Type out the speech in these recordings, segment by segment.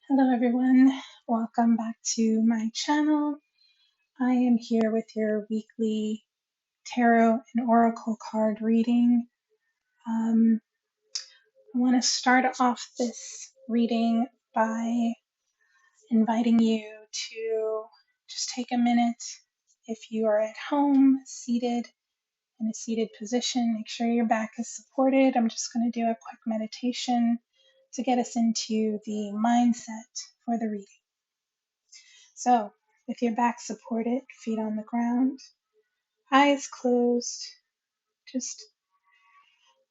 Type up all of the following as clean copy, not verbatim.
Hello everyone, welcome back to my channel. I am here with your weekly tarot and oracle card reading. I want to start off this reading by inviting you to just take a minute. If you are at home, seated in a seated position, make sure your back is supported. I'm just going to do a quick meditation to get us into the mindset for the reading. So, with your back supported, feet on the ground, eyes closed, just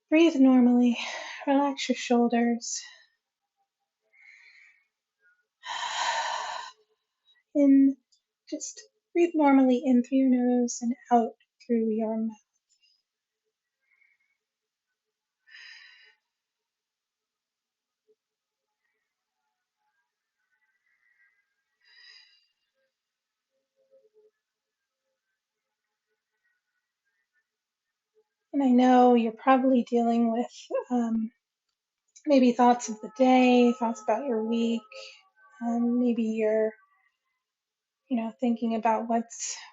breathe normally. Relax your shoulders. In, just breathe normally in through your nose and out through your mouth. And I know you're probably dealing with maybe thoughts of the day, thoughts about your week. Maybe you're thinking about what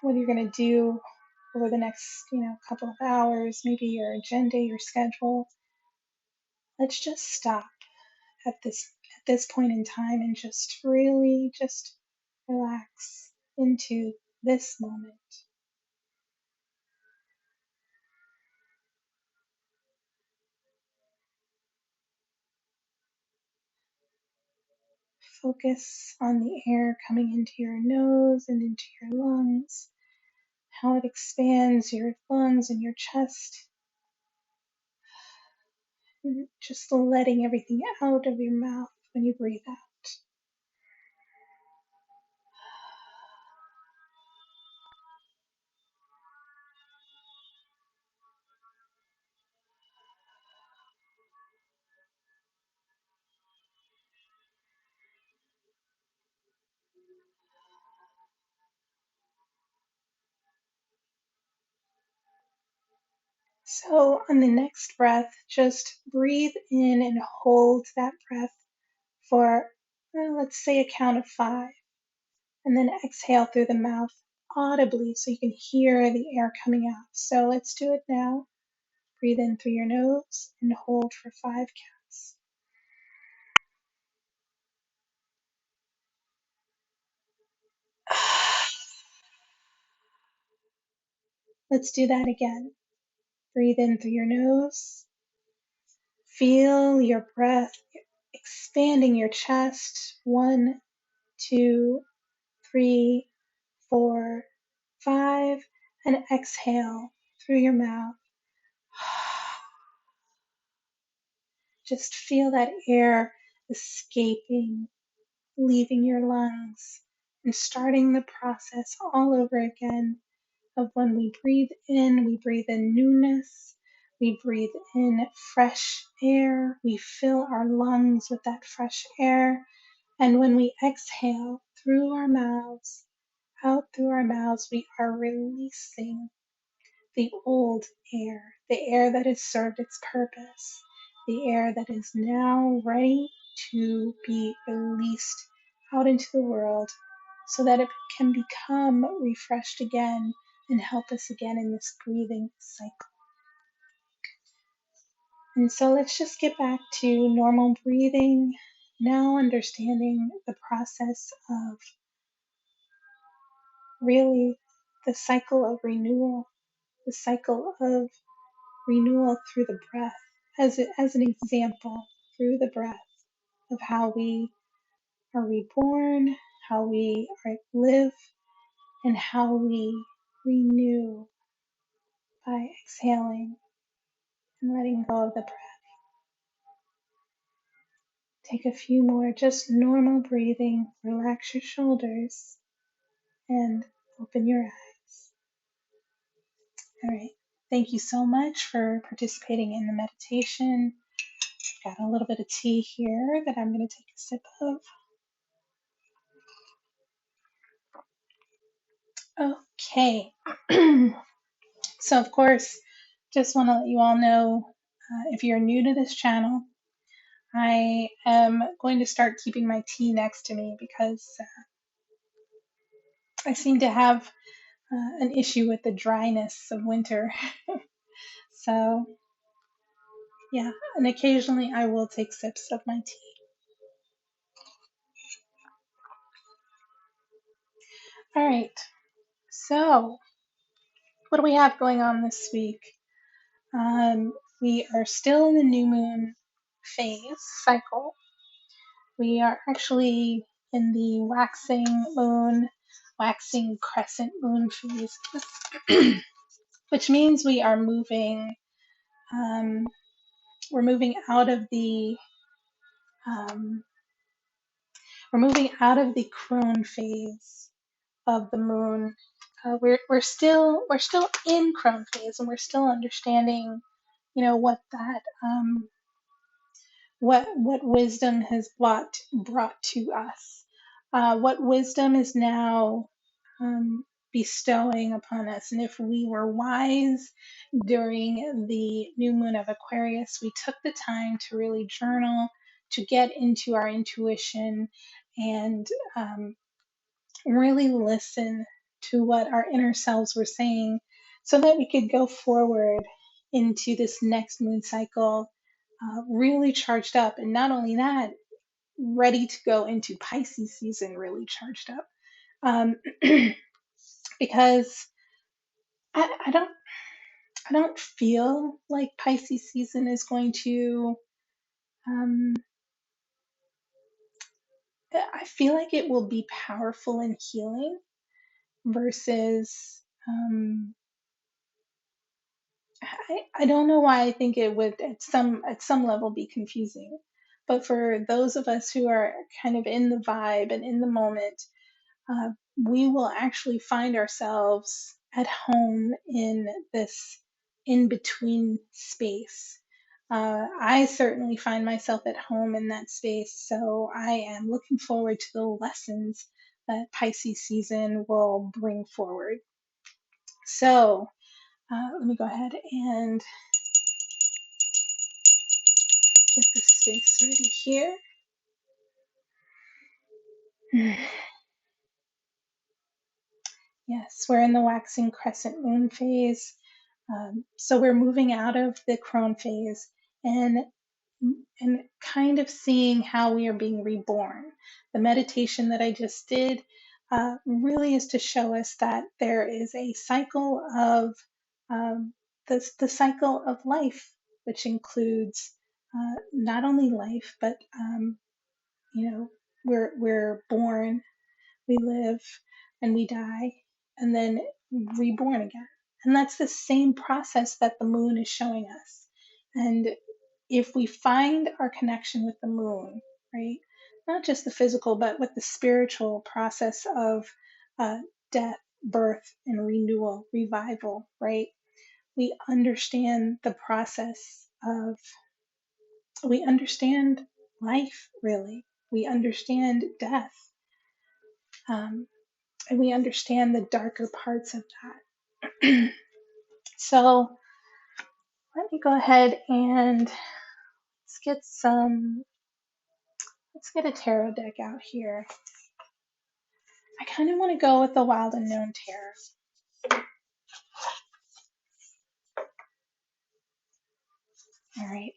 you're going to do over the next, couple of hours, maybe your agenda, your schedule. Let's just stop at this point in time and just really just relax into this moment. Focus on the air coming into your nose and into your lungs, how it expands your lungs and your chest. Just letting everything out of your mouth when you breathe out. So on the next breath, just breathe in and hold that breath for, let's say, a count of 5. And then exhale through the mouth audibly so you can hear the air coming out. So let's do it now. Breathe in through your nose and hold for 5 counts. Let's do that again. Breathe in through your nose. Feel your breath expanding your chest. 1, 2, 3, 4, 5. And exhale through your mouth. Just feel that air escaping, leaving your lungs, and starting the process all over again of when we breathe in newness, we breathe in fresh air, we fill our lungs with that fresh air, and when we exhale through our mouths, out through our mouths, we are releasing the old air, the air that has served its purpose, the air that is now ready to be released out into the world so that it can become refreshed again and help us again in this breathing cycle. And so let's just get back to normal breathing, now understanding the process of really the cycle of renewal, the cycle of renewal through the breath, as an example, through the breath of how we are reborn, how we live, and how we renew by exhaling and letting go of the breath. Take a few more, just normal breathing, relax your shoulders, and open your eyes. All right. Thank you so much for participating in the meditation. Got a little bit of tea here that I'm going to take a sip of. Okay. So, of course, just want to let you all know If you're new to this channel, I am going to start keeping my tea next to me because I seem to have an issue with the dryness of winter. So, yeah, and occasionally I will take sips of my tea. All right, so what do we have going on this week? We are still in the new moon phase cycle. We are actually in the waxing crescent moon phase, which means we are moving. We're moving out of the um, we're moving out of the crone phase of the moon. We're still in crone phase, and we're still understanding, what that what wisdom has brought to us, what wisdom is now bestowing upon us. And if we were wise during the new moon of Aquarius, we took the time to really journal, to get into our intuition, and really listen to what our inner selves were saying so that we could go forward into this next moon cycle really charged up. And not only that, ready to go into Pisces season really charged up. Because I don't feel like Pisces season is going to, um, I feel like it will be powerful and healing versus, I don't know why I think it would at some level be confusing. But for those of us who are kind of in the vibe and in the moment, we will actually find ourselves at home in this in between space. I certainly find myself at home in that space, so I am looking forward to the lessons that Pisces season will bring forward. So let me go ahead and get this space ready here. Yes, we're in the waxing crescent moon phase. So we're moving out of the crone phase and kind of seeing how we are being reborn. The meditation that I just did really is to show us that there is a cycle of the cycle of life, which includes not only life, but we're born, we live, and we die, and then reborn again. And that's the same process that the moon is showing us. And if we find our connection with the moon, right, not just the physical, but with the spiritual process of uh, death, birth, and renewal, revival, right, we understand the process of, we understand life, really. We understand death. And we understand the darker parts of that. So let me go ahead and let's get a tarot deck out here. I kind of want to go with the Wild Unknown Tarot. All right.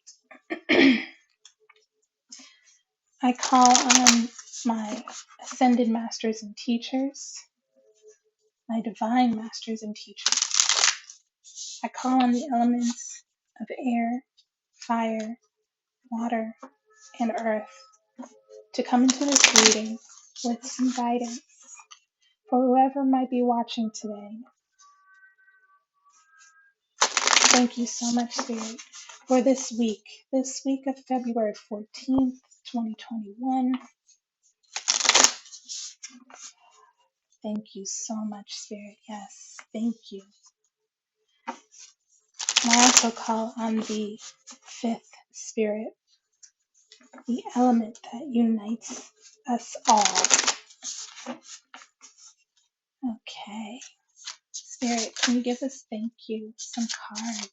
I call on my ascended masters and teachers, my divine masters and teachers. I call on the elements of air, fire, water, and earth to come into this reading with some guidance for whoever might be watching today. Thank you so much, Spirit, for this week of February 14th, 2021. Thank you so much, Spirit. Yes, thank you. I also call on the fifth spirit, the element that unites us all. Okay. Spirit, can you give us thank you, some cards?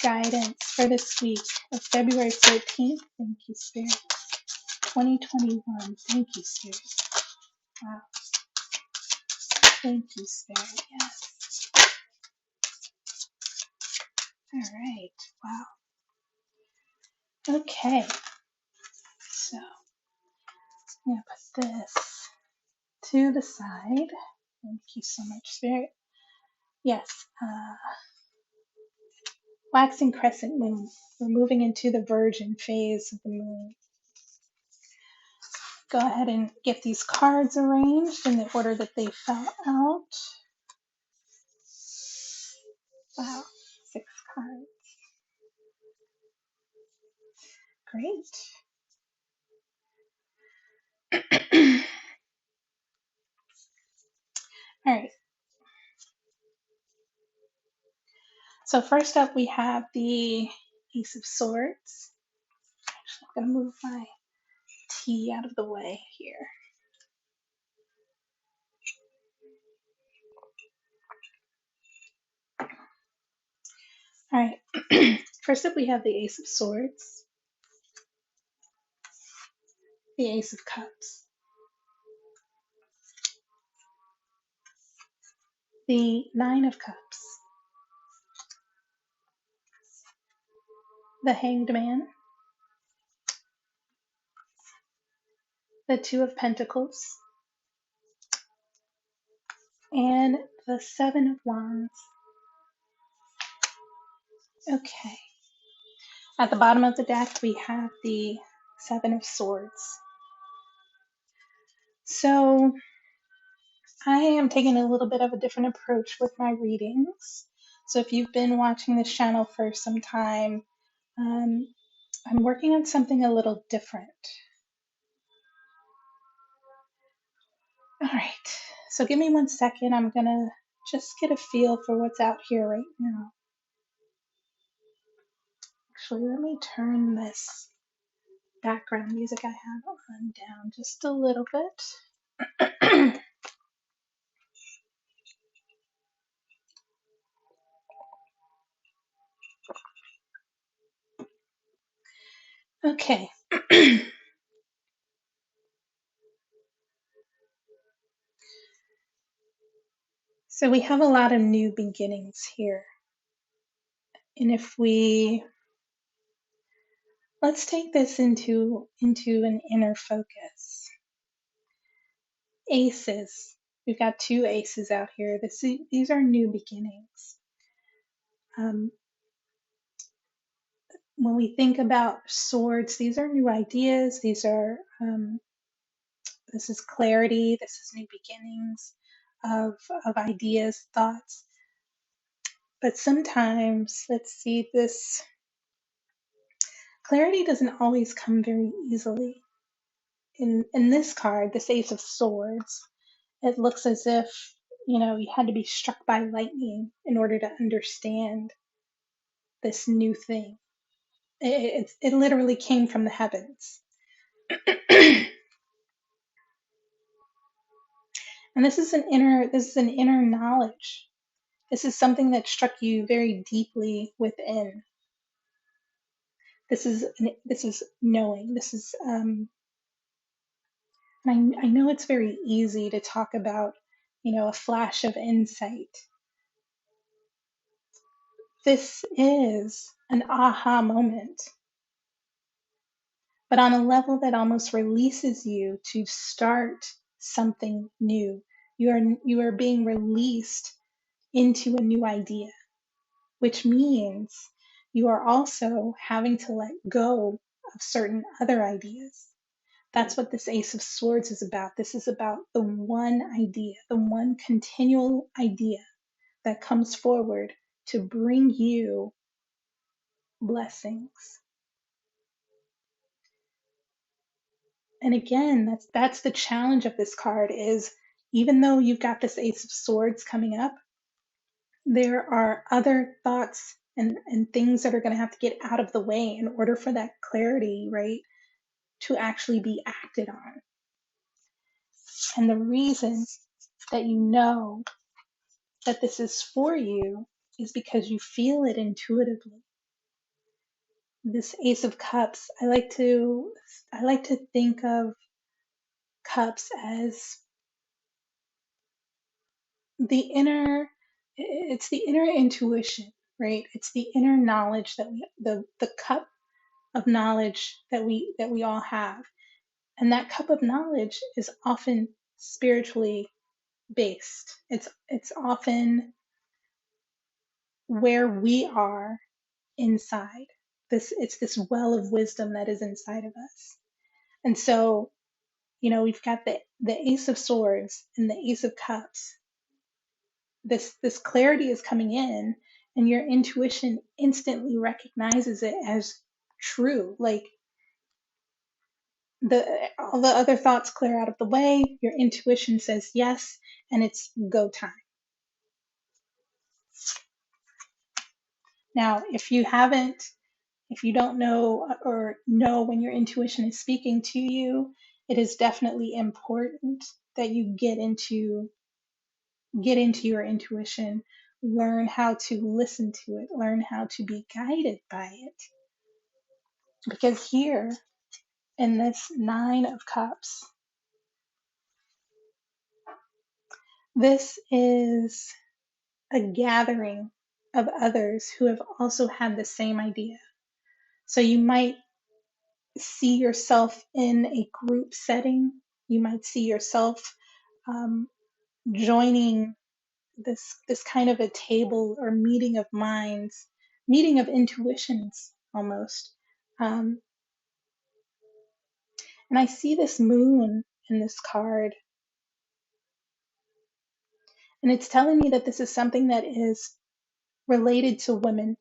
guidance for this week of February 13th. Thank you, Spirit. 2021. Thank you, Spirit. Wow. Thank you, Spirit. Yes. All right. Wow. Okay. So I'm going to put this to the side. Thank you so much, Spirit. Yes. Waxing crescent moon. We're moving into the virgin phase of the moon. Go ahead and get these cards arranged in the order that they fell out. Wow, 6 cards. Great. All right. So first up, we have the Ace of Swords. Actually, I'm going to move my tea out of the way here. All right. First up, we have the Ace of Swords, the Ace of Cups, the Nine of Cups, the Hanged Man, the Two of Pentacles, and the Seven of Wands. Okay. At the bottom of the deck, we have the Seven of Swords. So I am taking a little bit of a different approach with my readings. So if you've been watching this channel for some time, I'm working on something a little different. All right, so give me 1 second. I'm gonna just get a feel for what's out here right now. Actually, let me turn this background music I have on down just a little bit. Okay. So we have a lot of new beginnings here. And if let's take this into an inner focus. Aces. We've got 2 aces out here. These are new beginnings. When we think about swords, these are new ideas. This is clarity. This is new beginnings of ideas, thoughts. But sometimes, let's see, this clarity doesn't always come very easily. In this card, this Ace of Swords, it looks as if, you had to be struck by lightning in order to understand this new thing. It literally came from the heavens. And this is an inner knowledge. This is something that struck you very deeply within. This is knowing. This is and I know it's very easy to talk about, a flash of insight. This is an aha moment, but on a level that almost releases you to start something new. You are being released into a new idea, which means you are also having to let go of certain other ideas. That's what this Ace of Swords is about. This is about the one idea, the one continual idea that comes forward to bring you blessings. And again, that's the challenge of this card is even though you've got this Ace of Swords coming up, there are other thoughts and things that are going to have to get out of the way in order for that clarity, right, to actually be acted on. And the reason that you know that this is for you is because you feel it intuitively. This Ace of Cups, I like to think of cups as the inner it's the inner intuition, right? It's the inner knowledge that the cup of knowledge that we all have. And that cup of knowledge is often spiritually based. It's often where we are inside. It's this well of wisdom that is inside of us. And so, we've got the Ace of Swords and the Ace of Cups. This clarity is coming in, and your intuition instantly recognizes it as true. Like, all the other thoughts clear out of the way, your intuition says yes, and it's go time. Now, if you don't know or know when your intuition is speaking to you, it is definitely important that you get into your intuition, learn how to listen to it, learn how to be guided by it. Because here in this Nine of Cups, this is a gathering of others who have also had the same idea. So you might see yourself in a group setting. You might see yourself um, joining this kind of a table or meeting of minds, meeting of intuitions almost. Um, and I see this moon in this card, and it's telling me that this is something that is related to women,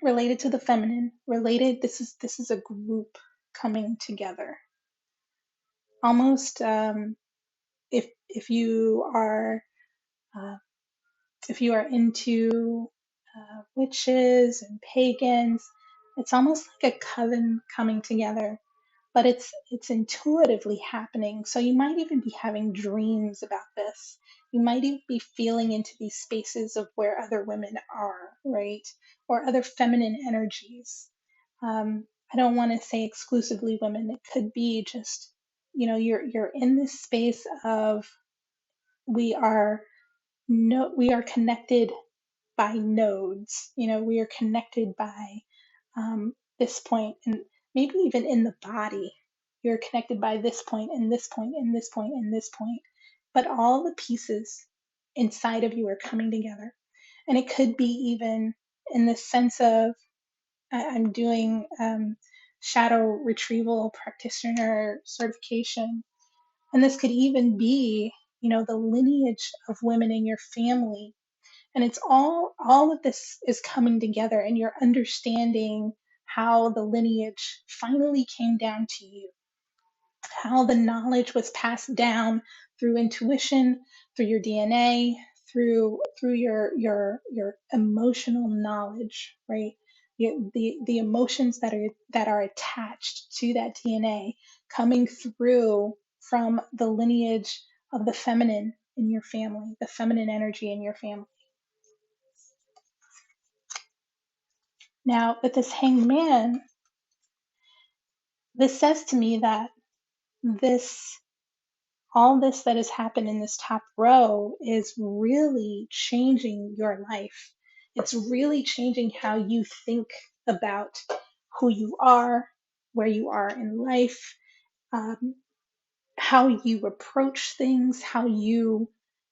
related to the feminine, related. This is a group coming together. Almost, if you are uh, if you are into witches and pagans, it's almost like a coven coming together, but it's intuitively happening. So you might even be having dreams about this. You might even be feeling into these spaces of where other women are, right? Or other feminine energies. I don't want to say exclusively women. It could be just, you're in this space of we are no we are connected by nodes. We are connected by this point, and maybe even in the body. You're connected by this point, and this point, and this point, and this point. But all the pieces inside of you are coming together. And it could be even in the sense of I'm doing shadow retrieval practitioner certification. And this could even be, the lineage of women in your family, and it's all of this is coming together, and you're understanding how the lineage finally came down to you, how the knowledge was passed down through intuition, through your DNA, through your emotional knowledge, right? The emotions that are attached to that DNA coming through from the lineage of the feminine in your family, the feminine energy in your family. Now, with this Hanged Man, this says to me that this all this that has happened in this top row is really changing your life. It's really changing how you think about who you are, where you are in life, um, how you approach things, how you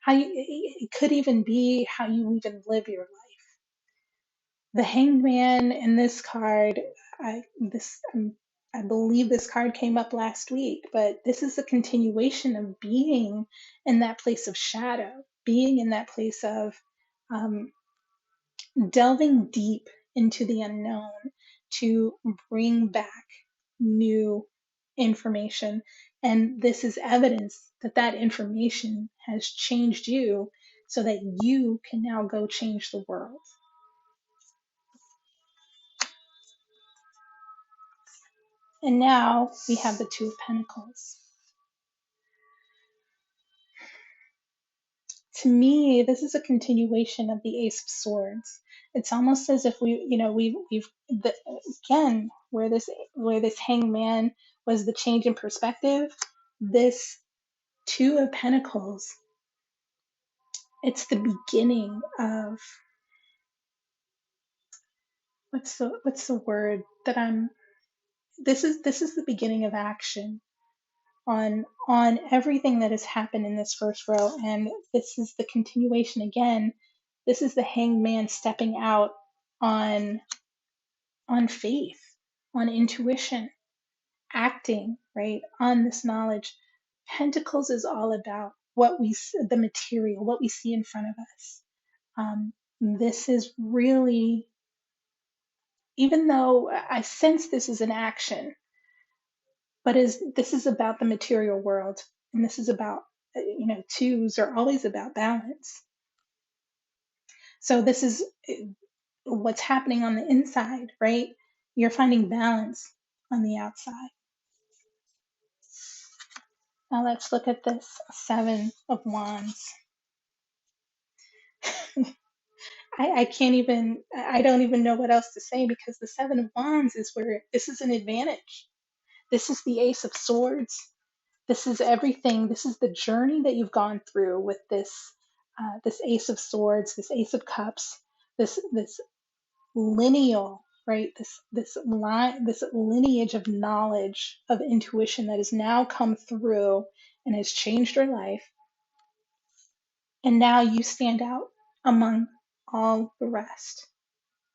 it could even be how you even live your life. The Hanged Man in this card, I believe this card came up last week, but this is a continuation of being in that place of shadow, being in that place of um, delving deep into the unknown to bring back new information. And this is evidence that that information has changed you so that you can now go change the world. And now we have the Two of Pentacles. to me, this is a continuation of the Ace of Swords. It's almost as if again, where this hangman was the change in perspective, this Two of Pentacles, it's the beginning of, what's the word that I'm, this is the beginning of action on everything that has happened in this first row, and this is the continuation again. This is the hangman stepping out on faith, on intuition, acting right on this knowledge. Pentacles is all about the material, what we see in front of us. This is really, even though I sense this is an action, but this is about the material world, and this is about, twos are always about balance. So this is what's happening on the inside, right? You're finding balance on the outside. Now let's look at this Seven of Wands. I don't even know what else to say, because the Seven of Wands is where this is an advantage. This is the Ace of Swords. This is everything. This is the journey that you've gone through with this Ace of Swords, this Ace of Cups, this lineal, right? This lineage of knowledge, of intuition that has now come through and has changed your life. And now you stand out among all the rest.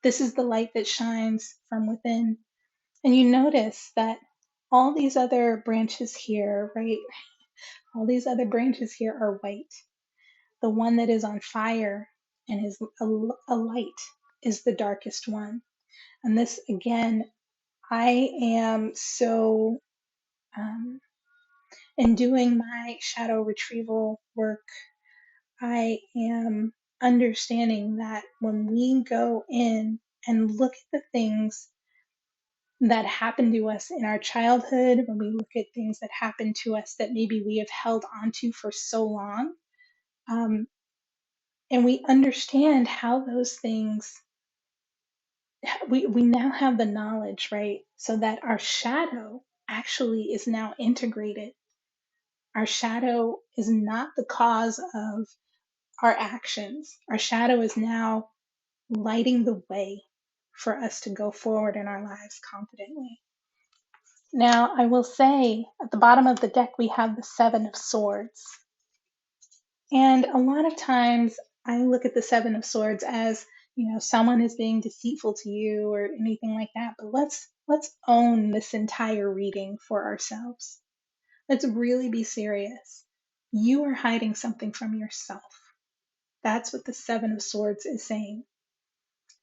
This is the light that shines from within. And you notice that all these other branches here, right? All these other branches here are white. The one that is on fire and is a light is the darkest one. And this, again, I am so, in doing my shadow retrieval work, I am understanding that when we go in and look at the things that happen to us in our childhood, when we look at things that happen to us that maybe we have held onto for so long, um, and we understand how those things, we now have the knowledge, right? So that our shadow actually is now integrated. Our shadow is not the cause of our actions. Our shadow is now lighting the way for us to go forward in our lives confidently. Now, I will say at the bottom of the deck, we have the Seven of Swords. And a lot of times I look at the Seven of Swords as, someone is being deceitful to you or anything like that. But let's own this entire reading for ourselves. Let's really be serious. You are hiding something from yourself. That's what the Seven of Swords is saying.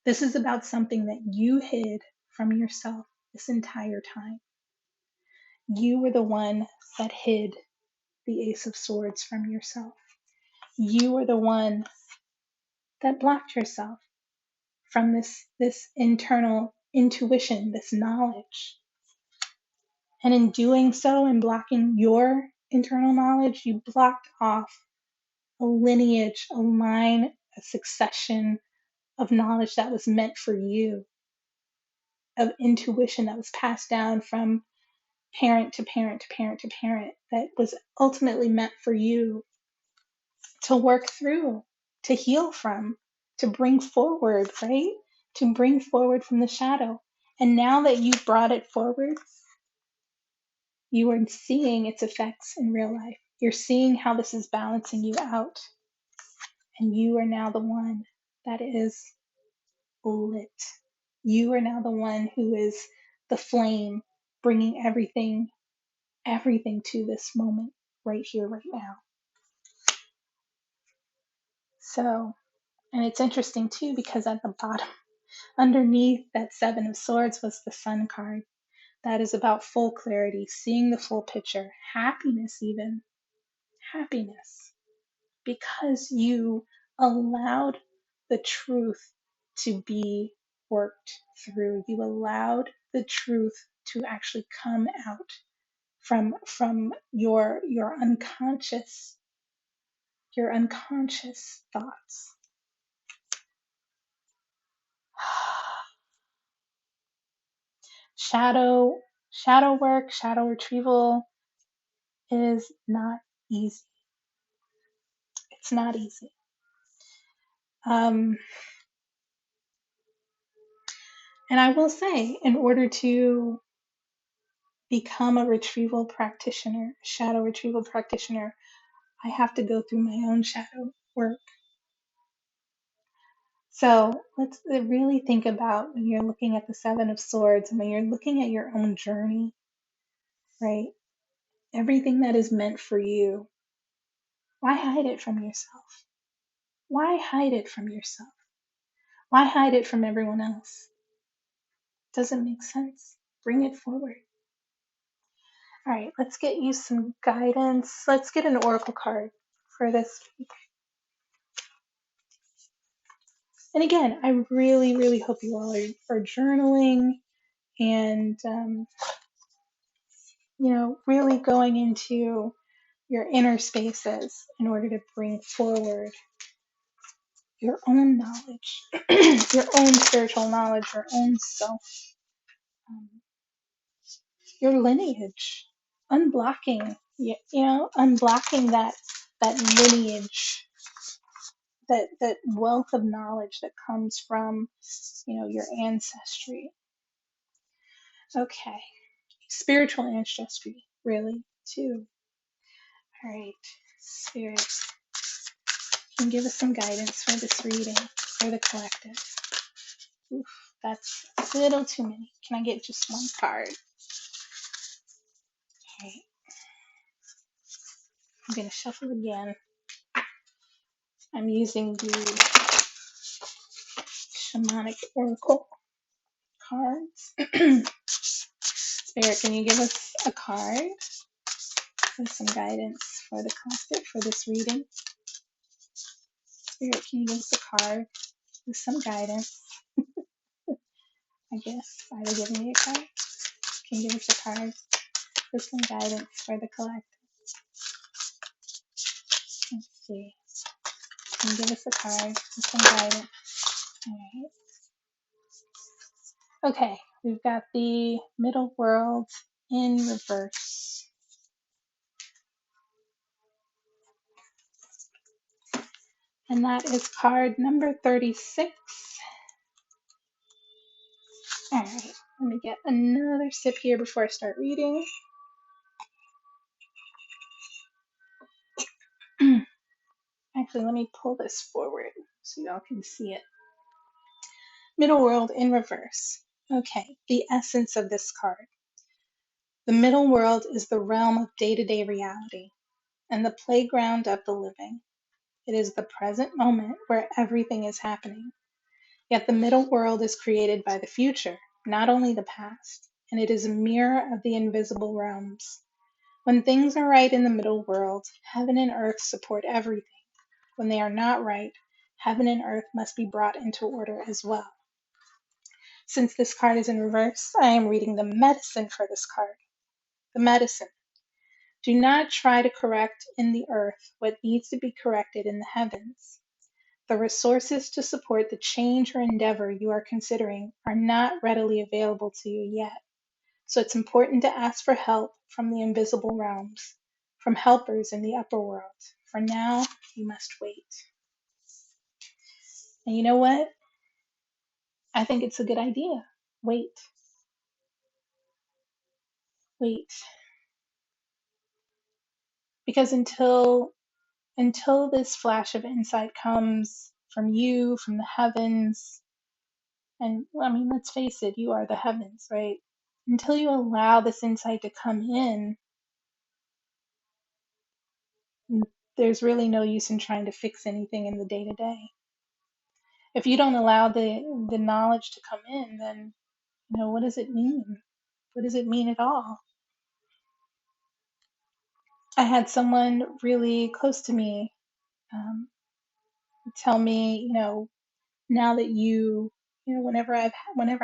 This is about something that you hid from yourself this entire time. You were the one that hid the Ace of Swords from yourself. You were the one that blocked yourself from this internal intuition, this knowledge. And in doing so, in blocking your internal knowledge, you blocked off a lineage, a line, a succession of knowledge that was meant for you, of intuition that was passed down from parent to parent to parent to parent, that was ultimately meant for you to work through, to heal from, to bring forward, right? To bring forward from the shadow. And now that you've brought it forward, you are seeing its effects in real life. You're seeing how this is balancing you out. And you are now the one that is lit. You are now the one who is the flame, bringing everything to this moment right here, right now. So, and it's interesting too, because at the bottom, underneath that Seven of Swords, was the Sun card. That is about full clarity, seeing the full picture, happiness, even happiness, because you allowed the truth to be worked through. You allowed the truth to actually come out from your unconscious, your unconscious thoughts. Shadow work, shadow retrieval is not easy. It's not easy. And I will say, in order to become a retrieval practitioner, shadow retrieval practitioner, I have to go through my own shadow work. So let's really think about when you're looking at the Seven of Swords and when you're looking at your own journey, right? Everything that is meant for you, why hide it from yourself? Why hide it from yourself? Why hide it from everyone else? Doesn't make sense. Bring it forward. All right, let's get you some guidance. Let's get an oracle card for this week. And again, I really, really hope you all are journaling and, really going into your inner spaces in order to bring forward your own knowledge, your own spiritual knowledge, your own self, um, your lineage, unblocking, unblocking that lineage, that wealth of knowledge that comes from, your ancestry. Okay, spiritual ancestry, really, too. All right, Spirit, can give us some guidance for this reading, for the collective. Oof, that's a little too many. Can I get just one card? Okay, I'm going to shuffle again. I'm using the Shamanic Oracle cards. Spirit, can you give us a card with some guidance for the collective for this reading? Spirit, can you give us a card with some guidance? I guess. Are they giving me a card? Can you give us a card with some guidance for the collective? Let's see. Can you give us a card with some guidance? Alright. Okay, we've got the middle world in reverse. And that is card number 36. Alright, let me get another sip here before I start reading. Actually, let me pull this forward so y'all can see it. Middle world in reverse. Okay, the essence of this card. The middle world is the realm of day-to-day reality and the playground of the living. It is the present moment where everything is happening. Yet the middle world is created by the future, not only the past, and it is a mirror of the invisible realms. When things are right in the middle world, heaven and earth support everything. When they are not right, heaven and earth must be brought into order as well. Since this card is in reverse, I am reading the medicine for this card. The medicine. Do not try to correct in the earth what needs to be corrected in the heavens. The resources to support the change or endeavor you are considering are not readily available to you yet. So it's important to ask for help from the invisible realms, from helpers in the upper world. For now, you must wait. And you know what? I think it's a good idea. Wait. Wait. Because until this flash of insight comes from you, from the heavens, and I mean, let's face it, you are the heavens, right? Until you allow this insight to come in, there's really no use in trying to fix anything in the day to day. If you don't allow the knowledge to come in, then what does it mean? What does it mean at all? I had someone really close to me tell me, now that whenever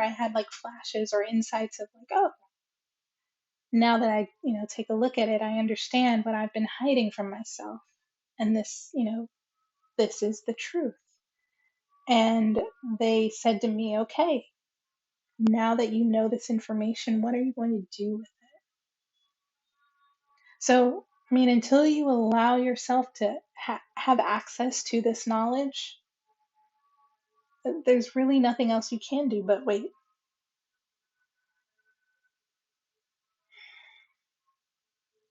I had like flashes or insights of like, oh, now that I take a look at it, I understand what I've been hiding from myself. and this, this is the truth. And they said to me, okay, now that you know this information, what are you going to do with it? So, I mean, until you allow yourself to have access to this knowledge, there's really nothing else you can do but wait.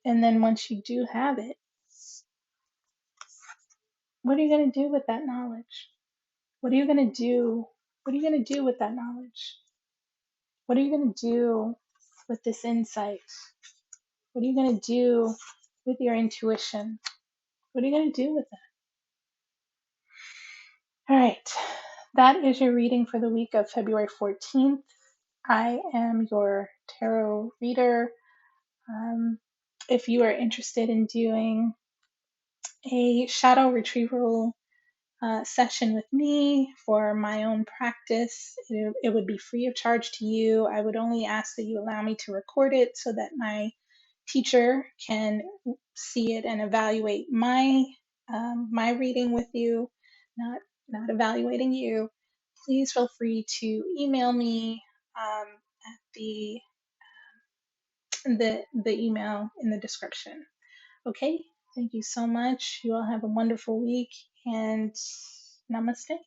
And then once you do have it, what are you going to do with that knowledge? What are you going to do? What are you going to do with that knowledge? What are you going to do with this insight? What are you going to do with your intuition? What are you going to do with it? All right. That is your reading for the week of February 14th. I am your tarot reader. If you are interested in doing a shadow retrieval session with me for my own practice, it would be free of charge to you. I would only ask that you allow me to record it so that my teacher can see it and evaluate my reading with you, not evaluating you. Please feel free to email me at the email in the description. Okay, thank you so much. You all have a wonderful week, and namaste.